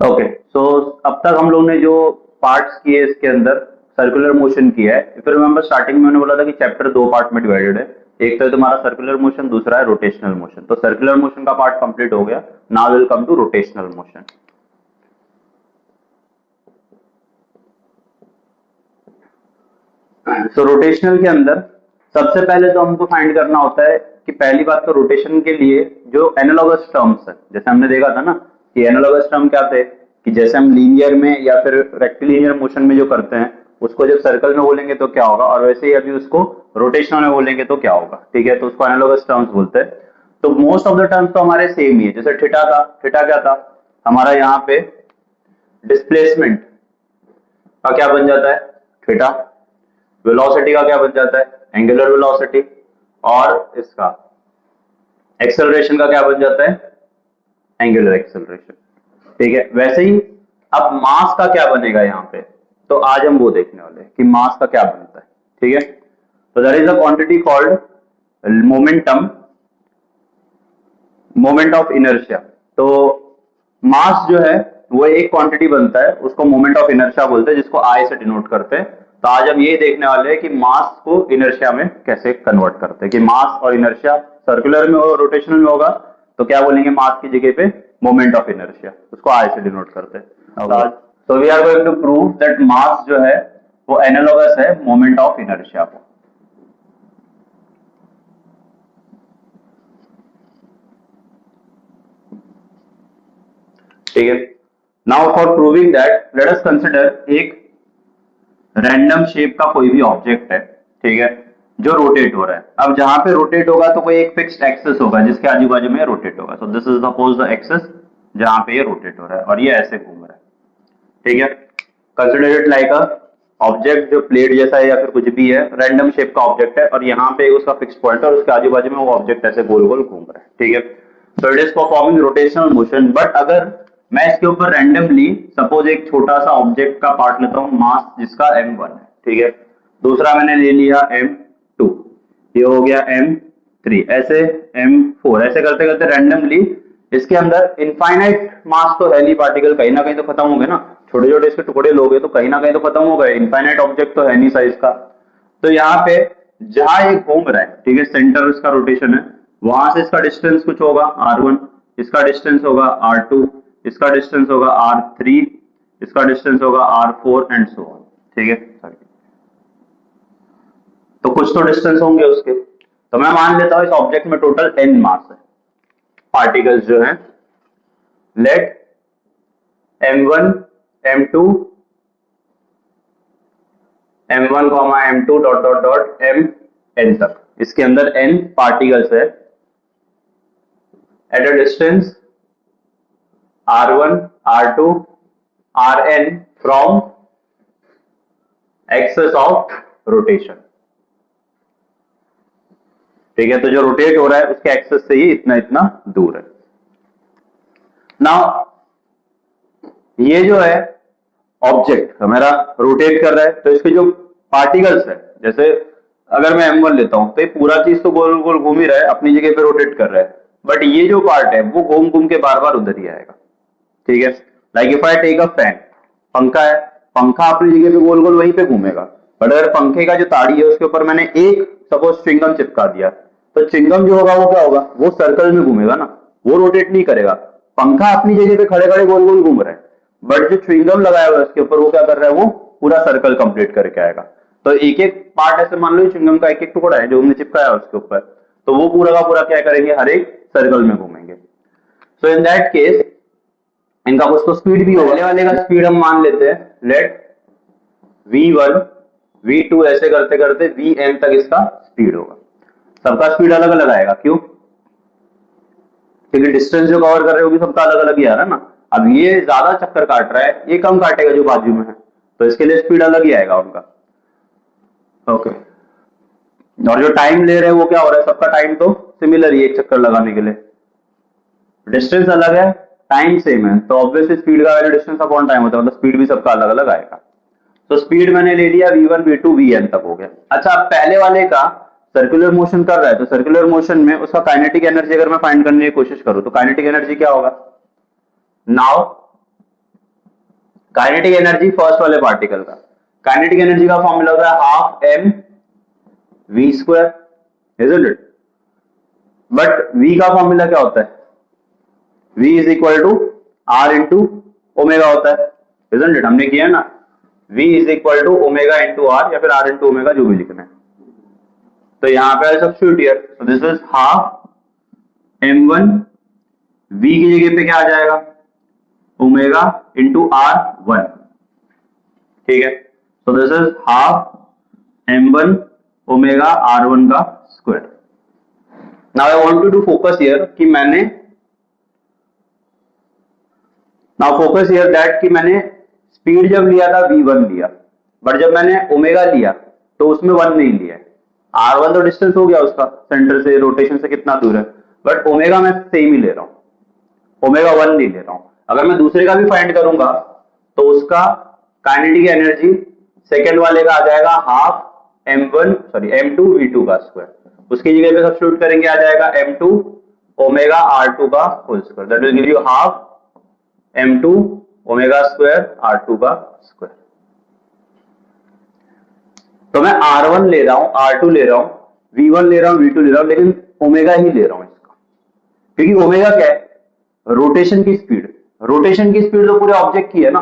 Okay, सो अब तक हम लोग ने जो पार्ट्स किए इसके अंदर सर्कुलर मोशन किया है। फिर रिमेंबर स्टार्टिंग में मैंने बोला था कि चैप्टर दो पार्ट में डिवाइडेड है। एक तो है तुम्हारा सर्कुलर मोशन, दूसरा है रोटेशनल मोशन। तो सर्कुलर मोशन का पार्ट कंप्लीट हो गया। Now will come to rotational motion. So rotational के अंदर सबसे पहले तो हमको फाइंड करना होता है कि पहली बात तो रोटेशन के लिए जो एनालॉगस टर्म्स है, जैसे हमने देखा था ना कि एनालॉगस टर्म क्या थे, कि जैसे हम लीनियर में या फिर रेक्टिलिनियर मोशन में जो करते हैं उसको जब सर्कल में बोलेंगे तो क्या होगा, और वैसे ही अभी उसको रोटेशनल में बोलेंगे तो क्या होगा। ठीक है, तो उसको एनालॉगस टर्म्स बोलते हैं। तो मोस्ट ऑफ द टर्म्स तो हमारे सेम ही है। जैसे थीटा था, थीटा क्या था हमारा यहाँ पे, डिस्प्लेसमेंट का क्या बन जाता है, थीटा। वेलोसिटी का क्या बन जाता है, एंगुलर वेलोसिटी। और इसका एक्सेलरेशन का क्या बन जाता है, एंगुलर एक्सेलरेशन। ठीक है, वैसे ही अब मास का क्या बनेगा यहाँ पे, तो आज हम वो देखने वाले हैं कि मास का क्या बनता है। ठीक है, तो that is a quantity called momentum, moment of inertia. तो मास जो है वो एक क्वांटिटी बनता है, उसको मोमेंट ऑफ इनर्शिया बोलते हैं, जिसको आई से डिनोट करते हैं। तो आज हम ये देखने वाले हैं कि मास को इनर्शिया में कैसे कन्वर्ट करते हैं, कि मास और इनर्शिया सर्कुलर में और रोटेशनल में होगा तो क्या बोलेंगे, मास की जगह पे मोमेंट ऑफ इनर्शिया, उसको आई से डिनोट करते हैं। तो we are going to prove that mass जो है वो एनालॉगस है मोमेंट ऑफ इनर्शिया को। ठीक है, now for proving that let us consider एक रैंडम शेप का कोई भी ऑब्जेक्ट है। ठीक है, जो रोटेट हो रहा है। अब जहां पे रोटेट होगा तो कोई एक फिक्स्ड एक्सिस होगा जिसके आजू बाजू में रोटेट होगा। सो this is suppose the axis जहां पे ये रोटेट हो रहा है और ये ऐसे घूम रहा है। ठीक है, consider it like a object जो प्लेट जैसा है या फिर कुछ भी है, रैंडम शेप का ऑब्जेक्ट है और यहाँ पे उसका फिक्स पॉइंट है और उसके आजू बाजू में वो ऑब्जेक्ट ऐसे गोल गोल घूम रहा है। ठीक है, so it is performing rotational motion. But अगर मैं इसके ऊपर रैंडमली सपोज एक छोटा सा ऑब्जेक्ट का पार्ट लेता हूँ, मास जिसका m1 है। ठीक है, दूसरा मैंने ले लिया m2, ये हो गया m3, ऐसे m4, ऐसे करते करते रैंडमली इसके अंदर इनफाइनाइट मास तो है नहीं, पार्टिकल कहीं ना कहीं तो खत्म होंगे ना, छोटे छोटे इसके टुकड़े लोगे तो कहीं ना कहीं तो खत्म हो गए, इनफाइनाइट ऑब्जेक्ट तो है नहीं साइज का। तो यहाँ पे जहां ये घूम रहा है, ठीक है, सेंटर इसका रोटेशन है, वहां से इसका डिस्टेंस कुछ होगा r1, इसका डिस्टेंस होगा r2, इसका डिस्टेंस होगा r3, इसका डिस्टेंस होगा r4 एंड सो ऑन। ठीक है, तो कुछ तो डिस्टेंस होंगे उसके। तो मैं मान लेता हूं इस ऑब्जेक्ट में टोटल n मास है, पार्टिकल्स जो हैं। Let m1 m2 m1 m2 dot dot dot mn तक, इसके अंदर n पार्टिकल्स है at a distance r1 r2 rn from axis of rotation. ठीक है, तो जो रोटेट हो रहा है उसके एक्सेस से ही इतना इतना दूर है। नाउ ये जो है ऑब्जेक्ट हमारा रोटेट कर रहा है, तो इसके जो पार्टिकल्स है, जैसे अगर मैं m1 लेता हूं तो ये पूरा चीज तो गोल गोल घूम ही रहा है, अपनी जगह पे रोटेट कर रहा है, बट ये जो पार्ट है वो घूम घूम के बार बार उधर ही आएगा। ठीक है, like if I take a fan, पंखा है, पंखा अपनी जगह पे गोल गोल वहीं पे घूमेगा, बट अगर पंखे का जो ताड़ी है उसके ऊपर मैंने एक सपोज च्युइंगम चिपका दिया, तो च्युइंगम जो होगा वो क्या होगा, वो सर्कल में घूमेगा ना, वो रोटेट नहीं करेगा। पंखा अपनी जगह पे खड़े खड़े गोल गोल घूम रहा है, बट जो च्युइंगम लगाया हुआ है उसके ऊपर वो क्या कर रहा है, वो पूरा सर्कल कंप्लीट करके आएगा। तो एक एक पार्ट ऐसे मान लो च्युइंगम का एक एक टुकड़ा है जो हमने चिपकाया उसके ऊपर, तो वो पूरा का पूरा क्या करेंगे, हर एक सर्कल में घूमेंगे। सो इन दैट केस इनका कुछ तो स्पीड भी होगा। पहले वाले का स्पीड हम मान लेते हैं, लेट v1 v2 ऐसे करते करते vn तक इसका स्पीड होगा। सबका स्पीड अलग अलग आएगा, क्यों, क्योंकि डिस्टेंस जो कवर कर रहे होगी सबका अलग अलग ही आ रहा है ना। अब ये ज्यादा चक्कर काट रहा है, ये कम काटेगा जो बाजू में है, तो इसके लिए स्पीड अलग ही आएगा उनका। ओके, और जो टाइम ले रहे हैं वो क्या हो रहा है, सबका टाइम तो सिमिलर ही, एक चक्कर लगाने के लिए। डिस्टेंस अलग है, टाइम सेम है, तो ऑब्वियसली स्पीड का वैल्यू डिस्टेंस अपॉन टाइम होता है, मतलब स्पीड भी सबका अलग अलग आएगा। तो स्पीड मैंने ले लिया v1 v2 vn तक हो गया। अच्छा, अब पहले वाले का सर्कुलर मोशन कर रहा है, तो सर्कुलर मोशन में उसका काइनेटिक एनर्जी अगर मैं फाइंड करने की कोशिश करूं तो काइनेटिक एनर्जी क्या होगा, नाउ काइनेटिक एनर्जी फर्स्ट वाले पार्टिकल का, काइनेटिक एनर्जी का फॉर्मूला होता है half M V square, isn't it? But V का फॉर्मूला क्या होता है? v is equal to R into omega होता है, इजंट इट? हमने किया ना, v is equal to omega into R या फिर आर इंटू ओमेगा, जो भी लिखना है। तो यहां पे substitute here, so this is half m1, v की जगह पे क्या आ जाएगा? ओमेगा इंटू आर वन, ठीक है? So this is half m1 omega r1 का square. Now I want to do focus here कि मैंने मैंने स्पीड जब लिया था v1 लिया, बट जब मैंने ओमेगा लिया तो उसमें 1 नहीं लिया है। r1 तो डिस्टेंस हो गया उसका, सेंटर से रोटेशन से कितना दूर है, बट ओमेगा मैं सेम ही ले रहा हूं, ओमेगा 1 नहीं ले रहा हूं। अगर मैं दूसरे का भी फाइंड करूंगा तो उसका काइनेटिक एनर्जी सेकेंड वाले का आ जाएगा हाफ m2 v2 का स्क्वायर, उसकी जगह पे सब्स्टिट्यूट करेंगे, आ जाएगा m2 ओमेगा r2 का whole square, that will give you half m2 omega square r2 का स्क्वायर। तो मैं r1 ले रहा हूं, r2 ले रहा हूं, v1 ले रहा हूं, v2 ले रहा हूं, लेकिन ओमेगा ही ले रहा हूं इसका, क्योंकि ओमेगा क्या है? रोटेशन की स्पीड। रोटेशन की स्पीड तो पूरे ऑब्जेक्ट की है ना,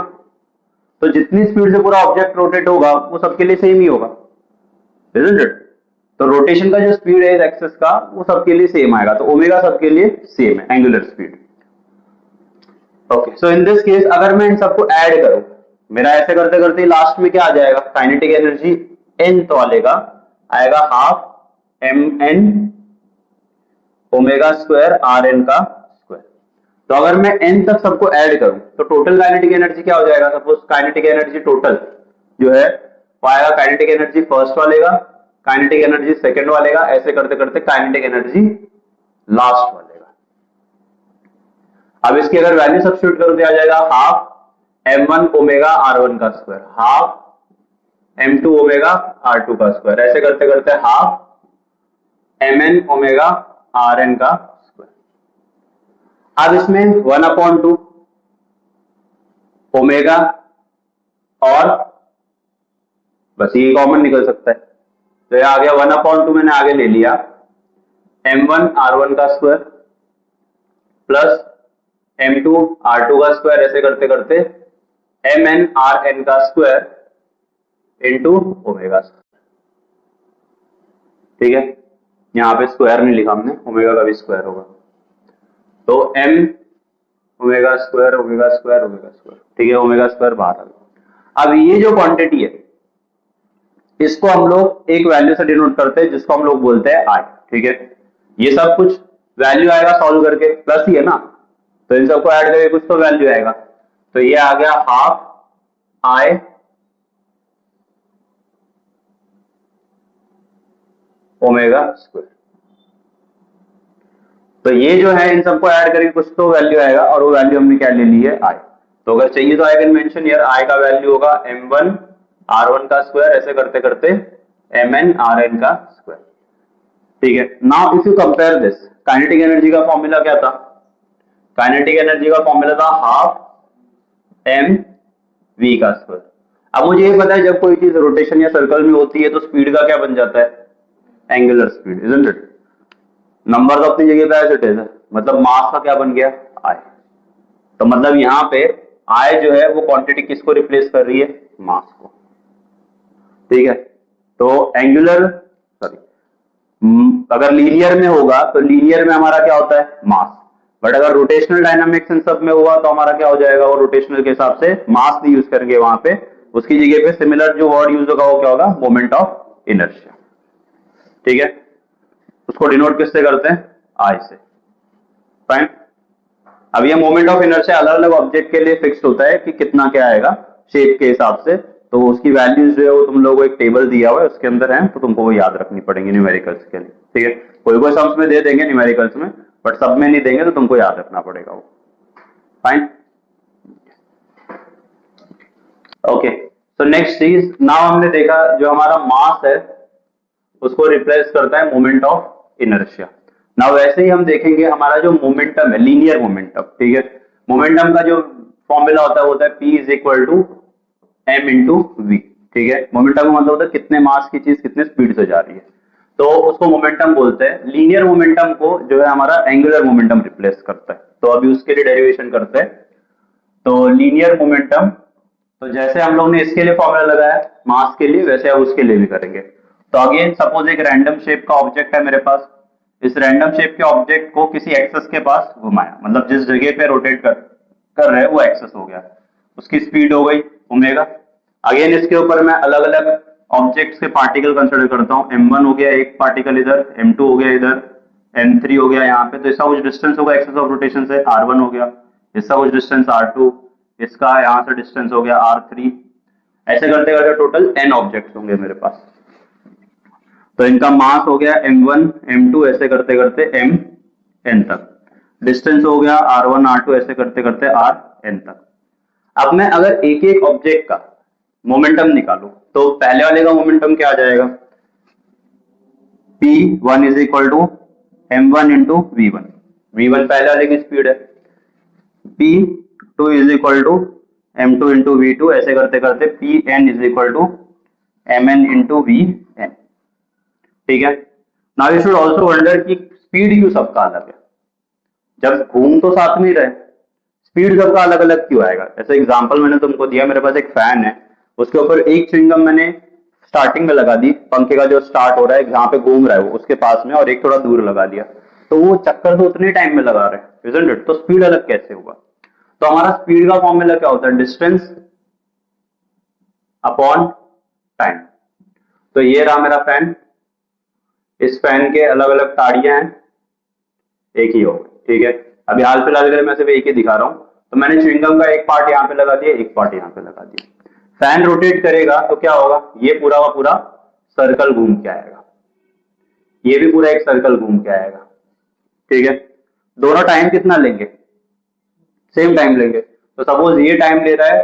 तो जितनी स्पीड से पूरा ऑब्जेक्ट रोटेट होगा वो सबके लिए सेम ही होगा, isn't it? तो रोटेशन का जो स्पीड है इस एक्सिस का, वो सबके लिए सेम आएगा, तो ओमेगा सबके लिए सेम है, angular speed. Okay, so in this case अगर मैं इन सबको ऐड करूं, मेरा ऐसे करते करते लास्ट में क्या आ जाएगा? काइनेटिक एनर्जी nth वाले का आएगा half mn omega square rn का स्क्वायर। तो अगर मैं n तक सबको ऐड करूं तो टोटल काइनेटिक एनर्जी क्या हो जाएगा? सपोज काइनेटिक एनर्जी टोटल जो है वो आएगा काइनेटिक एनर्जी फर्स्ट वाले का, काइनेटिक एनर्जी सेकंड वाले का, ऐसे करते करते काइनेटिक एनर्जी लास्ट वाले का। अब इसकी अगर वैल्यू सब्स्टिट्यूट करूं तो आ जाएगा हाफ m1 ओमेगा r1 का square, half m2 omega r2 का स्क्वायर, ऐसे करते करते हाफ mn ओमेगा rn का स्क्वायर। अब इसमें 1/2 ओमेगा और बस ये कॉमन निकल सकता है, तो ये आ गया 1/2, मैंने आगे ले लिया m1 r1 का स्क्वायर प्लस m2 r2 का स्क्वायर, ऐसे करते करते mn rn का स्क्वायर इंटू ओमेगा स्क्वायर, ठीक है? यहां पे स्क्वायर नहीं लिखा हमने, ओमेगा का भी स्क्वायर होगा, तो m omega square omega square omega square, ठीक है? ओमेगा स्क्वायर बाहर आ गया। अब ये जो क्वांटिटी है इसको हम लोग एक वैल्यू से डिनोट करते हैं जिसको हम लोग बोलते हैं i, ठीक है? ये सब कुछ वैल्यू आएगा सॉल्व करके, प्लस ही है ना, तो इन सबको ऐड करके कुछ तो वैल्यू आएगा, तो ये आ गया हाफ i ओमेगा स्क्वायर। तो ये जो है इन सबको ऐड करके कुछ तो वैल्यू आएगा, और वो वैल्यू हमने क्या ले ली है? i। तो अगर चाहिए तो I can mention here i का वैल्यू होगा m1 r1 का स्क्वायर, ऐसे करते करते mn rn का स्क्वायर, ठीक है? Now if you compare this, kinetic energy का फॉर्मूला क्या था? काइनेटिक एनर्जी का फॉर्मूला था हाफ m v का स्क्वायर। अब मुझे ये पता है जब कोई चीज रोटेशन या सर्कल में होती है तो स्पीड का क्या बन जाता है? Angular speed, isn't it? Number तो अपनी जगह पे एज इट इज है, मतलब मास का क्या बन गया? I। तो मतलब यहाँ पे I जो है वो क्वांटिटी किसको रिप्लेस कर रही है? मास को, ठीक है? तो एंगुलर अगर लीनियर में होगा तो लीनियर में हमारा क्या होता है? मास। बट अगर रोटेशनल डायनामिक्स इन सब में हुआ तो हमारा क्या हो जाएगा? वो रोटेशनल के हिसाब से मास नहीं यूज करेंगे वहां पे, उसकी जगह पे सिमिलर जो वर्ड यूज होगा वो क्या होगा? मोमेंट ऑफ इनर्शिया, ठीक है? उसको डिनोट किससे करते हैं? आई से, फाइन। अब ये मोमेंट ऑफ इनर्शिया अलग अलग ऑब्जेक्ट के लिए फिक्स्ड होता है कि कितना क्या आएगा शेप के हिसाब से, तो उसकी वैल्यूज जो है वो तुम लोगों को एक टेबल दिया हुआ है उसके अंदर है, तो तुमको वो याद रखनी पड़ेंगी न्यूमेरिकल्स के लिए, ठीक है? कोई कोई सम्स में दे देंगे न्यूमेरिकल्स में, बट सब में नहीं देंगे, तो तुमको याद रखना पड़ेगा वो, फाइन। ओके, सो नेक्स्ट चीज, नाउ हमने देखा जो हमारा मास है उसको रिप्लेस करता है मोमेंट ऑफ इनर्शिया। नाउ वैसे ही हम देखेंगे हमारा जो मोमेंटम है, लीनियर मोमेंटम, ठीक है? मोमेंटम का जो फॉर्मूला होता है P is equal to m into V, ठीक है। मोमेंटम का मतलब होता है कितने मास की चीज कितने स्पीड से जा रही है, तो उसको मोमेंटम बोलते हैं। लीनियर मोमेंटम को जो है हमारा एंगुलर मोमेंटम रिप्लेस करता है, तो अभी उसके लिए डेरिवेशन करते हैं। तो लीनियर मोमेंटम, तो जैसे हम लोग ने इसके लिए फॉर्मूला लगाया मास के लिए, वैसे अब उसके लिए भी करेंगे। तो अगेन सपोज एक रैंडम शेप का ऑब्जेक्ट है मेरे पास, इस रैंडम शेप के ऑब्जेक्ट को किसी एक्सेस के पास घुमाया, मतलब जिस जगह पे रोटेट कर रहे हैं वो एक्सेस हो गया, उसकी स्पीड हो गई ओमेगा। अगेन इसके ऊपर मैं अलग अलग ऑब्जेक्ट्स के पार्टिकल कंसिडर करता हूँ, m1 हो गया एक पार्टिकल इधर, m2 हो गया इधर, m3 हो गया यहाँ पे, तो इसका कुछ डिस्टेंस होगा एक्सेस ऑफ रोटेशन से r1 हो गया, इसका कुछ डिस्टेंस r2, इसका यहाँ से डिस्टेंस हो गया r3, ऐसे करते करते टोटल n ऑब्जेक्ट्स होंगे मेरे पास। तो इनका मास हो गया m1 m2 ऐसे करते करते mn तक, डिस्टेंस हो गया r1 r2 ऐसे करते करते rn तक। अब मैं अगर एक एक ऑब्जेक्ट का मोमेंटम निकालू तो पहले वाले का मोमेंटम क्या आ जाएगा, P1 is equal to m1 into V1, V1 पहले वाले की स्पीड है, P2 is equal to m2 into V2 ऐसे करते करते Pn is equal to mn into Vn, ठीक है। Now you should also wonder कि स्पीड क्यों सबका अलग है, जब घूम तो साथ में ही रहे, स्पीड सबका अलग अलग क्यों आएगा। ऐसे एग्जांपल मैंने तुमको दिया, मेरे पास एक फैन है, उसके ऊपर एक च्युइंगम मैंने स्टार्टिंग में लगा दी, पंखे का जो स्टार्ट हो रहा है जहां पे घूम रहा है वो उसके पास में, और एक थोड़ा दूर लगा दिया, तो वो चक्कर तो उतने टाइम में लगा रहे हैं, isn't it? तो स्पीड अलग कैसे होगा। तो हमारा स्पीड का फॉर्मूला क्या होता है, डिस्टेंस अपॉन टाइम। तो ये रहा मेरा फैन, इस फैन के अलग अलग ताड़ियां हैं, एक ही होगा, ठीक है। अभी हाल फिलहाल के लिए मैं सिर्फ एक ही दिखा रहा हूं, तो मैंने च्युइंगम का एक पार्ट यहाँ पे लगा दिया, एक पार्ट यहाँ पे लगा दिया। फैन रोटेट करेगा तो क्या होगा, ये पूरा का पूरा सर्कल घूम के आएगा, ये भी पूरा एक सर्कल घूम के आएगा, ठीक है। दोनों टाइम कितना लेंगे, सेम टाइम लेंगे। तो सपोज ये टाइम ले रहा है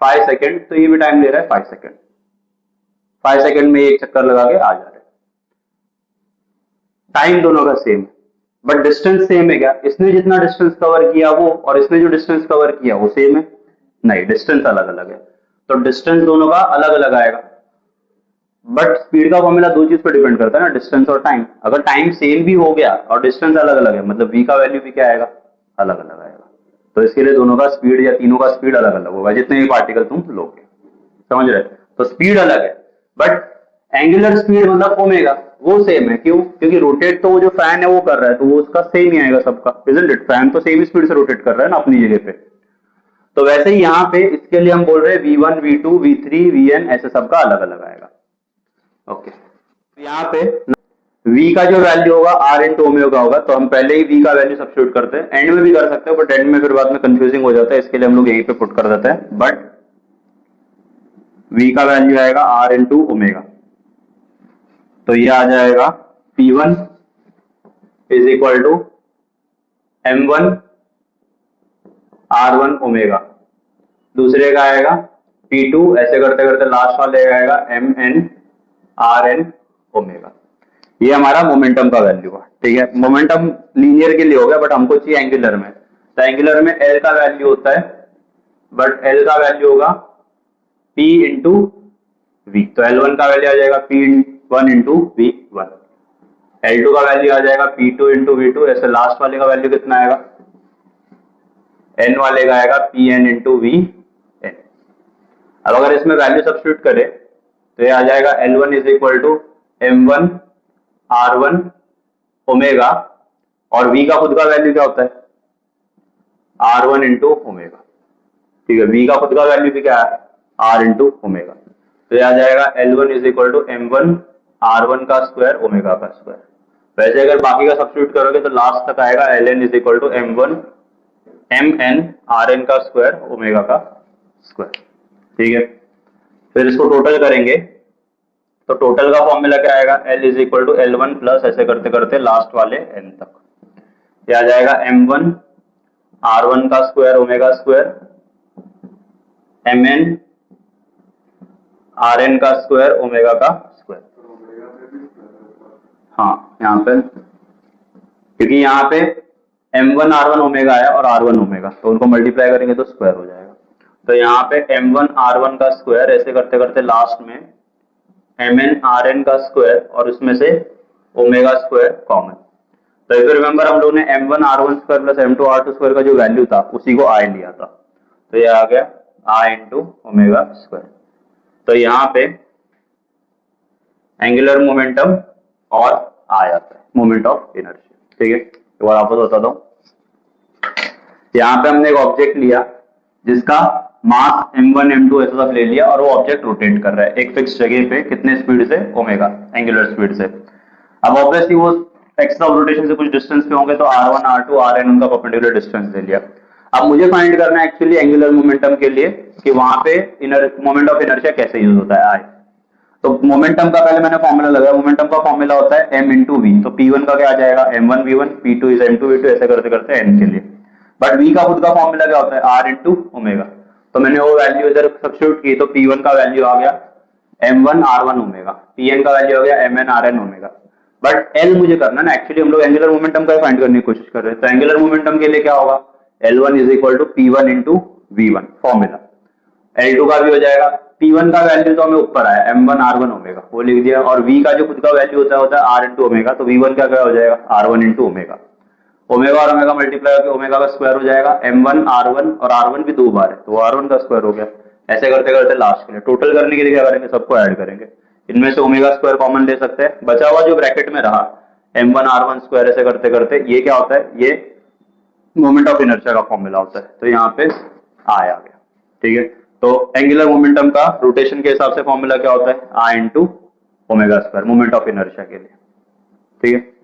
5 सेकेंड, तो ये भी टाइम ले रहा है 5 सेकेंड, 5 सेकेंड में एक चक्कर लगा के आ जा रहे हैं, टाइम दोनों का सेम है, बट डिस्टेंस सेम है क्या, इसने जितना डिस्टेंस कवर किया वो और इसने जो डिस्टेंस कवर किया वो सेम है, नहीं, डिस्टेंस अलग अलग है। तो डिस्टेंस दोनों का अलग अलग आएगा, बट स्पीड का फॉर्मूला दो चीज पर डिपेंड करता है ना, डिस्टेंस और टाइम। अगर टाइम सेम भी हो गया और डिस्टेंस अलग अलग है, मतलब v का वैल्यू भी क्या आएगा, अलग अलग आएगा। तो इसके लिए दोनों का स्पीड या तीनों का स्पीड अलग अलग होगा, जितने भी पार्टिकल तुम लोगे, समझ रहे। तो स्पीड अलग है, बट एंगुलर स्पीड मतलब ओमेगा वो सेम है, क्यों, क्योंकि रोटेट तो वो जो फैन है वो कर रहा है, तो वो उसका सेम ही आएगा सबका, isn't it? फैन तो सेम स्पीड से रोटेट कर रहा है ना अपनी जगह पे। तो वैसे ही यहाँ पे इसके लिए हम बोल रहे हैं V1 V2 V3 Vn ऐसे सबका अलग अलग आएगा, ओके। तो यहाँ पे V का जो वैल्यू होगा R इंटू ओमेगा होगा, तो हम पहले ही V का वैल्यू सब्स्टिट्यूट करते हैं, एंड में भी कर सकते हो बट एंड में फिर बाद में कंफ्यूजिंग हो जाता है, इसके लिए हम लोग यहीं पे पुट कर देते हैं। बट V का वैल्यू आएगा R इंटू ओमेगा, तो ये आ जाएगा P1 is equal to M1 R1 omega, दूसरे का आएगा P2 ऐसे करते करते लास्ट वाले आएगा MN RN ओमेगा। ये हमारा मोमेंटम का वैल्यू है, ठीक है। मोमेंटम लीनियर के लिए हो गया, बट हमको चाहिए एंगुलर में, तो एंगुलर में L का वैल्यू होता है, बट L का वैल्यू होगा P इंटू V, तो L1 का वैल्यू आ जाएगा P1 इंटू V1, L2 का वैल्यू आ जाएगा P2 इंटू V2, ऐसे लास्ट वाले का वैल्यू कितना आएगा, N वाले का आएगा Pn इंटू Vn। अब अगर इसमें वैल्यू सब्स्टिट्यूट करें तो ये आ जाएगा L1 is equal to M1 R1 omega, और V का खुद का वैल्यू क्या होता है R1 इंटू ओमेगा, ठीक है। V का खुद का वैल्यू भी क्या है R इंटू ओमेगा, तो ये आ जाएगा L1 is equal to M1 R1 का स्क्वायर ओमेगा का स्क्वायर। वैसे अगर बाकी का सब्स्टिट्यूट करोगे तो लास्ट तक आएगा Ln is equal to M1 MN Rn का स्क्वायर ओमेगा का स्क्वायर, ठीक है। फिर इसको टोटल करेंगे तो टोटल का फॉर्मूला क्या आएगा, L is equal to L1 plus ऐसे करते करते लास्ट वाले N तक, ये आ जाएगा M1 R1 का square omega square MN Rn का स्क्वायर ओमेगा का स्क्वायर। हाँ यहाँ पे, क्योंकि यहाँ पे M1 R1 ओमेगा है और R1 ओमेगा, तो उनको मल्टीप्लाई करेंगे तो स्क्वायर हो जाएगा। तो यहाँ पे m1r1 का स्क्वायर ऐसे करते करते लास्ट में mn/rn का स्क्वायर और उसमें से ओमेगा स्क्वायर कॉमन। तो इफ यू रिमेंबर हम लोग ने m1r1 square plus m2r2 square का जो वैल्यू था उसी को i लिया था, तो ये आ गया i इंटू ओमेगा स्क्वायर। तो यहाँ पे एंगुलर मोमेंटम और आ जाता है मोमेंट ऑफ इनर्शिया। ठीक है, एक बार आपको बताता हूँ। यहाँ पे हमने एक ऑब्जेक्ट लिया जिसका मास m1 m2 ऐसा सब ले लिया और वो ऑब्जेक्ट रोटेट कर रहा है एक फिक्स जगह पे, कितने स्पीड से, ओमेगा एंगुलर स्पीड से। अब ऑब्वियसली वो एक्सिस ऑफ रोटेशन से कुछ डिस्टेंस पे होंगे, तो r1 r2 rn उनका परपेंडिकुलर डिस्टेंस ले लिया। अब मुझे फाइंड करना है एक्चुअली एंगुलर मोमेंटम के लिए कि वहां पे मोमेंट ऑफ इनर्शिया कैसे यूज होता है, I। तो मोमेंटम का पहले मैंने फॉर्मूला लगाया, मोमेंटम का फॉर्मूला होता है m इंटू वी। तो P1 का क्या आ जाएगा, m1 v1, P2 is m2 v2, ऐसे करते करते n के लिए। बट v का खुद का फॉर्मूला क्या होता है, r इंटू ओमेगा। तो मैंने वो वैल्यू इधर सब्स्टिट्यूट की, तो P1 का वैल्यू आ गया m1 r1 ओमेगा, Pn का वैल्यू आ गया mn rn omega. But L मुझे करना ना, एक्चुअली हम लोग एंगुलर मोमेंटम का फाइंड करने की कोशिश कर रहे हैं। तो एंगुलर मोमेंटम के लिए क्या होगा, L1 is equal to P1 into V1 formula. L2 का भी हो जाएगा, P1 का वैल्यू तो हमें ऊपर आया m1 r1 ओमेगा, वो लिख दिया, और V का जो खुद का वैल्यू होता है r इंटू ओमेगा। तो V1 का क्या हो जाएगा, r1 इंटू ओमेगा। ओमेगा और ओमेगा मल्टीप्लाई होकर ओमेगा का स्क्वायर हो जाएगा, m1 r1, और r1 भी 2 बार है तो r1 का स्क्वायर हो गया। ऐसे करते करते लास्ट के लिए टोटल करने के लिए क्या करेंगे, सबको ऐड करेंगे। इनमें से ओमेगा स्क्वायर कॉमन ले सकते हैं, बचा हुआ जो ब्रैकेट में रहा m1 r1 स्क्वायर, ऐसे करते करते ये क्या होता है, ये मोमेंट ऑफ इनर्शिया का फॉर्मूला होता है। तो यहाँ पे आ गया। ठीक है, तो एंगुलर मोमेंटम का रोटेशन के हिसाब से फॉर्मूला क्या होता है, I into omega square moment of inertia के लिए। ठीक है,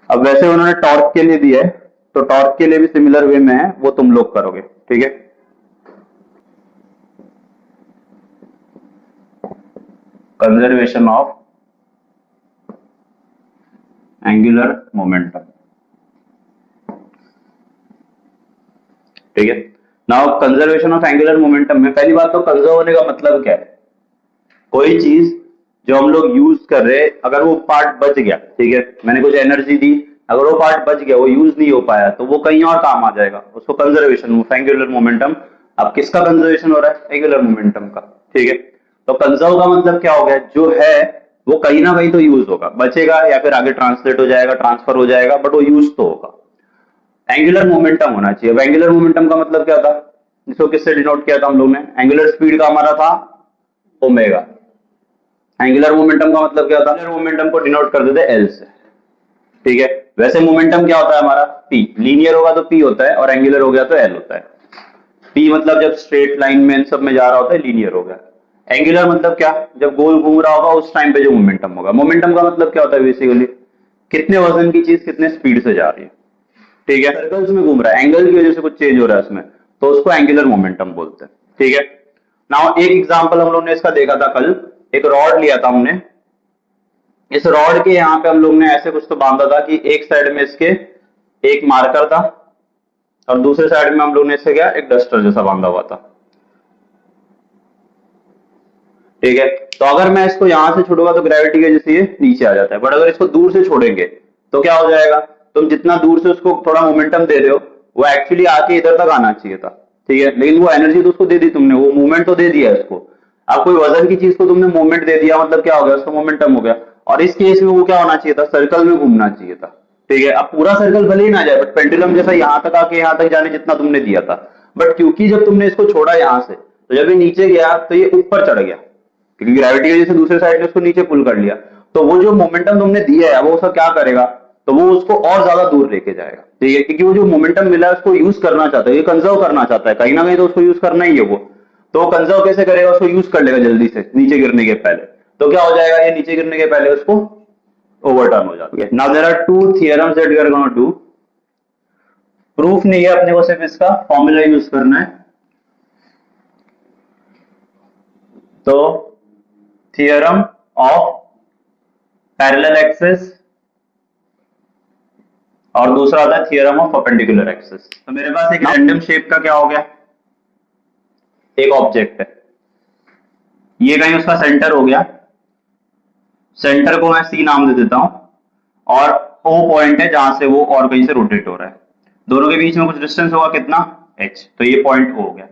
अब वैसे उन्होंने टॉर्क के लिए दिया है, तो टॉर्क के लिए भी सिमिलर वे में है, वो तुम लोग करोगे। ठीक है, कंजर्वेशन ऑफ एंगुलर मोमेंटम। ठीक है, now conservation of angular momentum में पहली बात तो कंजर्व होने का मतलब क्या है, कोई चीज जो हम लोग यूज कर रहे हैं अगर वो पार्ट बच गया, ठीक है, मैंने कुछ एनर्जी दी, अगर वो पार्ट बच गया, वो यूज नहीं हो पाया, तो वो कहीं और काम आ जाएगा, उसको कंजर्वेशन ऑफ एंगुलर मोमेंटम। अब किसका कंजर्वेशन हो रहा है, एंगुलर मोमेंटम का। ठीक है, तो कंजर्व का मतलब क्या हो गया, जो है वो कहीं ना कहीं तो यूज होगा, बचेगा या फिर आगे ट्रांसलेट हो जाएगा, ट्रांसफर हो जाएगा, बट वो यूज तो होगा। एंगुलर मोमेंटम होना चाहिए। अब एंगुलर मोमेंटम का मतलब क्या था, इसको किससे डिनोट किया था हम लोग ने, एंगुलर स्पीड का हमारा था ओमेगा। एंगुलर मोमेंटम का मतलब क्या था, एंगुलर मोमेंटम को डिनोट कर देते एल से। ठीक है, वैसे मोमेंटम क्या होता है हमारा, पी। लीनियर होगा तो पी होता है, और एंगुलर हो गया तो एल होता है। पी मतलब जब स्ट्रेट लाइन में सब में जा रहा होता है, लीनियर हो गया। एंगुलर मतलब क्या, जब गोल घूम रहा होगा उस टाइम पे जो मोमेंटम होगा। मोमेंटम का मतलब क्या होता है, बेसिकली कितने वजन की चीज कितने स्पीड से जा रही है। ठीक है, सर्कल्स में घूम रहा है, एंगल की वजह से कुछ चेंज हो रहा है उसमें, तो उसको एंगुलर मोमेंटम बोलते हैं। ठीक है, नाउ एक एग्जांपल हम लोग ने इसका देखा था कल, एक रॉड लिया था हमने, इस रॉड के यहाँ पे हम लोग ने ऐसे कुछ तो बांधा था कि एक साइड में इसके एक मार्कर था और दूसरे साइड में हम लोग ने इससे क्या, एक डस्टर जैसा बांधा हुआ था। ठीक है, तो अगर मैं इसको यहां से छोड़ूंगा तो ग्रेविटी की वजह से ये नीचे आ जाता है, बट अगर इसको दूर से छोड़ेंगे तो क्या हो जाएगा, तुम जितना दूर से उसको थोड़ा मोमेंटम दे रहे हो, वो एक्चुअली आके इधर तक आना चाहिए था। ठीक है, लेकिन वो एनर्जी तो उसको दे दी तुमने, वो मूवमेंट तो दे दिया उसको। अब कोई वजन की चीज को तुमने मूवमेंट दे दिया, मतलब क्या हो गया, उसका मोमेंटम हो गया। और इस केस में वो क्या होना चाहिए था, सर्कल में घूमना चाहिए था। ठीक है, अब पूरा सर्कल भले ही ना जाए, बट पेंडुलम जैसा यहां तक आके यहां तक जाने जितना तुमने दिया था, बट क्योंकि जब तुमने इसको छोड़ा यहां से, तो जब ये नीचे गया तो ये ऊपर चढ़ गया, क्योंकि ग्रेविटी की वजह से दूसरे साइड ने उसको नीचे पुल कर लिया। तो वो जो मोमेंटम तुमने दिया है वो उसका क्या करेगा, तो वो उसको और ज्यादा दूर लेके जाएगा। ठीक है, क्योंकि वो जो मोमेंटम मिला है उसको यूज करना चाहता है, ये कंजर्व करना चाहता है, कहीं ना कहीं तो उसको यूज करना ही है वो। तो वो कंजर्व कैसे करेगा, उसको यूज कर लेगा जल्दी से नीचे गिरने के पहले। तो क्या हो जाएगा, ये नीचे गिरने के पहले उसको ओवरटर्न हो जाता है। Now there are two theorems that we are gonna do. Proof नहीं है, अपने को सिर्फ इसका फॉर्मूला यूज करना है। तो थियरम ऑफ पैरेलल एक्सिस और दूसरा आता है थियरम ऑफ परपेंडिकुलर एक्सिस। तो मेरे पास एक रैंडम शेप का क्या हो गया, एक ऑब्जेक्ट है, ये कहीं उसका सेंटर हो गया, सेंटर को मैं सी नाम दे देता हूं, और ओ पॉइंट है जहां से वो और कहीं से रोटेट हो रहा है, दोनों के बीच में कुछ डिस्टेंस होगा कितना, h, तो ये पॉइंट ओ हो गया।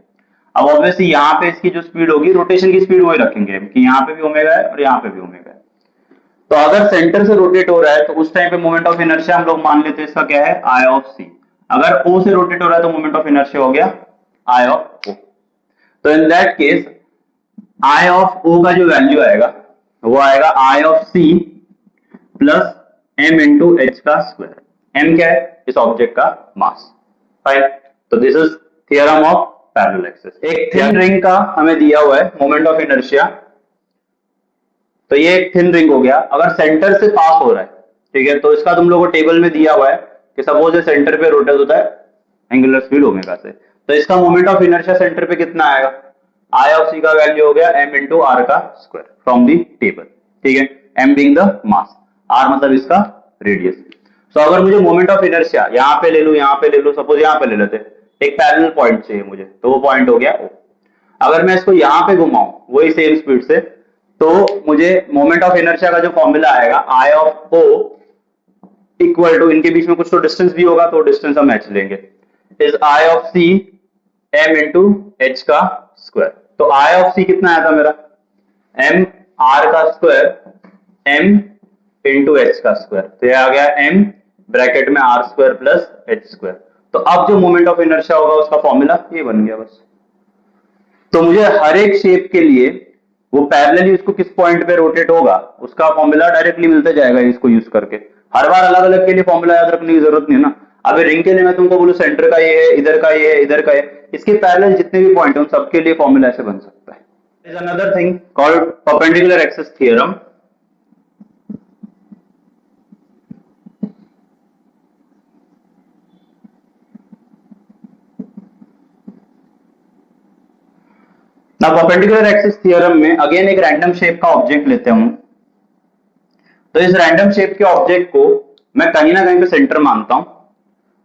अब ऑब्वियसली यहाँ पे इसकी जो स्पीड होगी, रोटेशन की स्पीड वही रखेंगे हम कि यहाँ पे भी ओमेगा है और यहाँ पे भी ओमेगा है। तो अगर सेंटर से रोटेट हो रहा है तो उस टाइम पे मोमेंट ऑफ इनर्शिया हम लोग मान लेते हैं इसका क्या है, आई ऑफ सी। अगर ओ से रोटेट हो रहा है तो मोमेंट ऑफ इनर्शिया हो गया आई ऑफ ओ। तो in that case I of O का जो वैल्यू आएगा वो आएगा I of C plus M into H का स्क्वायर। एम क्या है, इस ऑब्जेक्ट का मास। राइट, तो this is theorem of parallel axis. एक थिन रिंग का हमें दिया हुआ है मोमेंट ऑफ इनर्शिया, तो ये एक थिन रिंग हो गया। अगर सेंटर से पास हो रहा है, ठीक है, तो इसका तुम लोगों को टेबल में दिया हुआ है कि सपोज ये सेंटर पे रोटेट होता है एंगुलर स्पीड ओमेगा से, तो इसका मोमेंट ऑफ इनर्शिया सेंटर पे कितना आएगा, आई ऑफ सी का वैल्यू हो गया एम इंटू आर का स्क्वायर फ्रॉम दी टेबल। ठीक है, M being the mass, R मतलब इसका रेडियस। सो अगर मुझे मोमेंट ऑफ इनर्शिया यहाँ पे ले लूं, यहाँ पे ले लूं, सपोज यहाँ पे ले लेते, एक पैरेलल पॉइंट चाहिए मुझे, तो वो पॉइंट हो गया ओ। अगर मैं इसको यहाँ पे घुमाऊं वही सेम स्पीड से, तो मुझे मोमेंट ऑफ इनर्शिया का जो फॉर्मूला आएगा I of O equal to, इनके बीच में कुछ तो डिस्टेंस भी होगा तो डिस्टेंस हम एच लेंगे, is I of C M into H का स्क्वायर। तो आई ऑफ सी कितना आया था मेरा, एम आर का स्क्वायर एम इंटू एच का स्क्वायर, तो ये आ गया एम ब्रैकेट में R square plus H square. तो अब जो मोमेंट ऑफ इनर्शिया होगा उसका फॉर्मूला ये बन गया बस। तो मुझे हर एक शेप के लिए वो पैरेलली उसको किस पॉइंट पे रोटेट होगा उसका फॉर्मूला डायरेक्टली मिलता जाएगा इसको यूज करके। हर बार अलग अलग के लिए फॉर्मूला याद रखने की जरूरत नहीं है ना। अब रिंग के लिए मैं तुमको बोलूं सेंटर का ये है, इधर का ये है, इधर का है, इसके पैरेलल जितने भी पॉइंट है उन सबके लिए फॉर्मूला ऐसे बन सकता है। Is another thing called perpendicular axis theorem. ना परपेंडिकुलर एक्सिस थ्योरम में अगेन एक रैंडम शेप का ऑब्जेक्ट लेते हूं, तो इस रैंडम शेप के ऑब्जेक्ट को मैं कहीं ना कहीं पे सेंटर मानता हूं,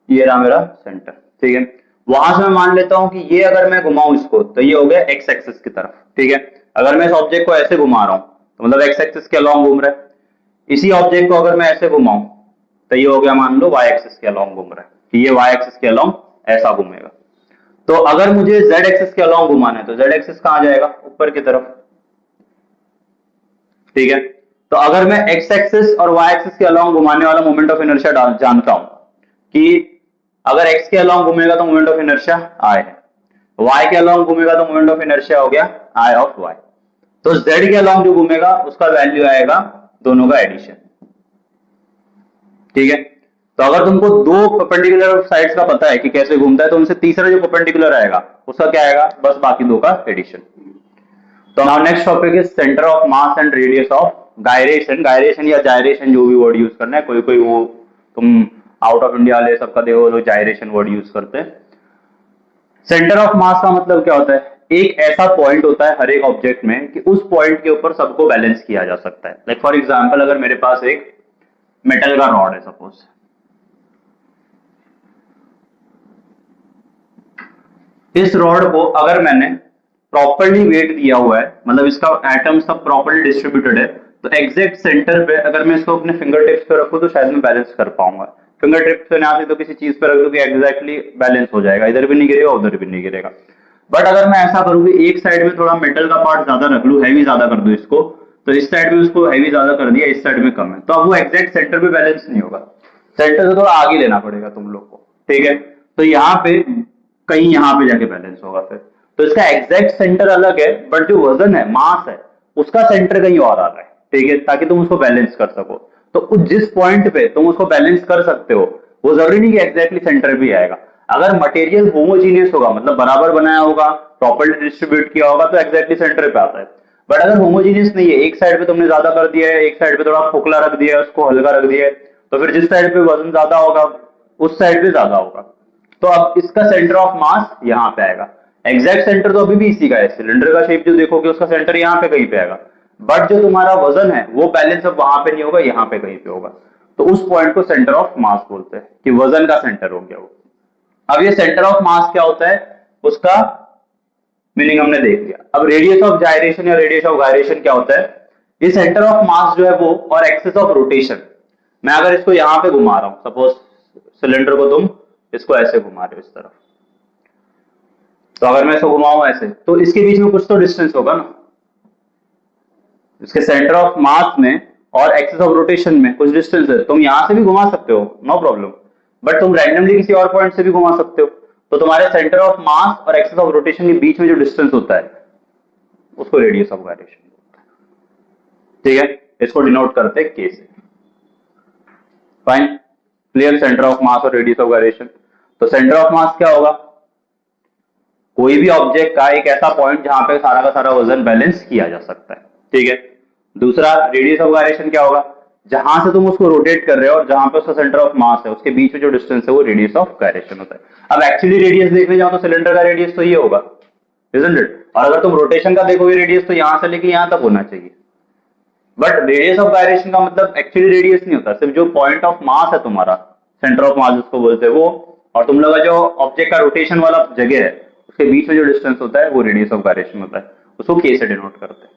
ये रहा मेरा सेंटर। ठीक है, वहां से मैं मान लेता हूं कि ये अगर मैं घुमाऊं इसको तो ये हो गया एक्स एक्सिस की तरफ। ठीक है, अगर मैं इस ऑब्जेक्ट को ऐसे घुमा रहा हूं तो मतलब एक्स एक्सिस के अलोंग घूम रहा है। इसी ऑब्जेक्ट को अगर मैं ऐसे घुमाऊं तो ये हो गया मान लो वाई एक्सिस के अलोंग घूम रहा है, कि ये वाई एक्सिस के अलोंग ऐसा घूमेगा। तो अगर मुझे z एक्सिस के अलोंग घुमाना है तो z एक्सिस कहां जाएगा, ऊपर की तरफ। ठीक है, तो अगर मैं x एक्सिस और y एक्सिस के अलोंग घुमाने वाला मोमेंट ऑफ इनर्शिया जानता हूं कि अगर x के अलोंग घूमेगा तो मोमेंट ऑफ इनर्शिया i है, y के अलोंग घूमेगा तो मोमेंट ऑफ इनर्शिया हो गया i ऑफ y। तो z के अलोंग जो घूमेगा उसका वैल्यू आएगा दोनों का एडिशन। ठीक है, तो अगर तुमको दो परपेंडिकुलर साइड्स का पता है कि कैसे घूमता है तो उनसे तीसरा जो परपेंडिकुलर आएगा उसका क्या आएगा, बस बाकी दो का एडिशन। तो now next topic is centre of mass and radius of gyration. Gyration या जायरेशन जो भी वर्ड यूज करना है, कोई कोई वो तुम आउट ऑफ इंडिया वाले सबका देखो लोग जायरेशन वर्ड यूज करते हैं। सेंटर ऑफ मास का मतलब क्या होता है, एक ऐसा पॉइंट होता है हर एक ऑब्जेक्ट में कि उस पॉइंट के ऊपर सबको बैलेंस किया जा सकता है। लाइक फॉर एग्जांपल अगर मेरे पास एक मेटल का रॉड है सपोज, इस रॉड को अगर मैंने प्रॉपर्ली वेट दिया हुआ है, मतलब इसका एटम सब प्रॉपर्ली डिस्ट्रीब्यूटेड है, तो एग्जैक्ट सेंटर पे अगर मैं इसको अपने फिंगर टिप्स पे रखूं तो शायद मैं बैलेंस कर पाऊंगा। फिंगर टिप्स पे ना तो किसी चीज पे रख दूं कि एग्जैक्टली बैलेंस हो जाएगा, इधर भी नहीं गिरेगा उधर भी नहीं गिरेगा। बट अगर मैं ऐसा करूं कि एक साइड में थोड़ा मेटल का पार्ट ज्यादा रख लूं, हैवी ज्यादा कर दूं इसको, तो इस साइड में उसको हैवी ज्यादा कर दिया, इस साइड में कम है, तो अब वो एग्जैक्ट सेंटर पे बैलेंस नहीं होगा, सेंटर से थोड़ा आगे लेना पड़ेगा तुम लोग को। ठीक है, तो यहाँ पे कहीं यहाँ पे जाके बैलेंस होगा फिर। तो इसका एग्जैक्ट सेंटर अलग है बट जो वजन है, मास है, उसका सेंटर कहीं और आ रहा है। ठीक है, ताकि तुम उसको बैलेंस कर सको। तो जिस पॉइंट पे तुम उसको बैलेंस कर सकते हो वो जरूरी नहीं कि एग्जैक्टली सेंटर पे आएगा। अगर मटेरियल होमोजीनियस होगा, मतलब बराबर बनाया होगा, प्रॉपर्ली डिस्ट्रीब्यूट किया होगा, तो एग्जैक्टली सेंटर पे आता है। बट अगर होमोजीनियस नहीं है, एक साइड पे तुमने ज्यादा कर दिया है, एक साइड पे थोड़ा खोखला रख दिया है, उसको हल्का रख दिया है, तो फिर जिस साइड पे वजन ज्यादा होगा उस साइड पे ज्यादा होगा। तो अब इसका सेंटर ऑफ मास यहाँ पे आएगा। एग्जैक्ट सेंटर तो अभी भी इसी का है, सिलेंडर का शेप जो देखोगे उसका सेंटर यहाँ पे कहीं पे आएगा, बट जो तुम्हारा वजन है वो बैलेंस अब वहां पे नहीं होगा, यहाँ पे कहीं पे होगा। तो उस पॉइंट को सेंटर ऑफ मास बोलते हैं कि वजन का सेंटर हो गया वो। अब ये सेंटर ऑफ मास क्या होता है उसका मीनिंग हमने देख लिया। अब रेडियस ऑफ जायरेशन या रेडियस ऑफ गायरेशन क्या होता है, ये सेंटर ऑफ मास जो है वो और एक्सिस ऑफ रोटेशन। मैं अगर इसको यहाँ पे घुमा रहा हूं, सपोज सिलेंडर को तुम इसको ऐसे घुमा रहे हो इस तरफ, तो अगर मैं इसको घुमाऊं ऐसे तो इसके बीच में कुछ तो डिस्टेंस होगा ना, इसके सेंटर ऑफ मास में और एक्सिस ऑफ रोटेशन में कुछ डिस्टेंस है। तुम यहां से भी घुमा सकते हो, नो प्रॉब्लम, बट तुम रैंडमली किसी और पॉइंट से भी घुमा सकते हो। तो तुम्हारे सेंटर ऑफ मास और एक्सिस ऑफ रोटेशन के बीच में जो डिस्टेंस होता है उसको रेडियस ऑफ गायरेशन होता है। ठीक है, इसको डिनोट करते हैं के से। Fine, clear, centre of mass और रेडियस ऑफ गायरेशन। तो सेंटर ऑफ मास क्या होगा, कोई भी ऑब्जेक्ट का एक ऐसा पॉइंट जहां पे सारा का सारा वजन बैलेंस किया जा सकता है। ठीक है, दूसरा रेडियस ऑफ गायरेशन क्या होगा, जहां से तुम उसको रोटेट कर रहे हो और जहां पे उसका सेंटर ऑफ मास है उसके बीच में जो डिस्टेंस है वो रेडियस ऑफ गायरेशन होता है। अब एक्चुअली रेडियस देखने जाओ तो सिलेंडर का रेडियस तो ये होगा, इजंट इट, और अगर तुम रोटेशन का देखोगे रेडियस तो यहां से लेके यहां तक होना चाहिए। बट रेडियस ऑफ गायरेशन का मतलब एक्चुअली रेडियस नहीं होता, सिर्फ जो पॉइंट ऑफ मास है तुम्हारा, सेंटर ऑफ मास जिसको बोलते हैं वो, और तुम लोग का जो ऑब्जेक्ट का रोटेशन वाला जगह है उसके बीच में जो डिस्टेंस होता है वो रेडियस ऑफ गायरेशन होता है, उसको के से डिनोट करते हैं।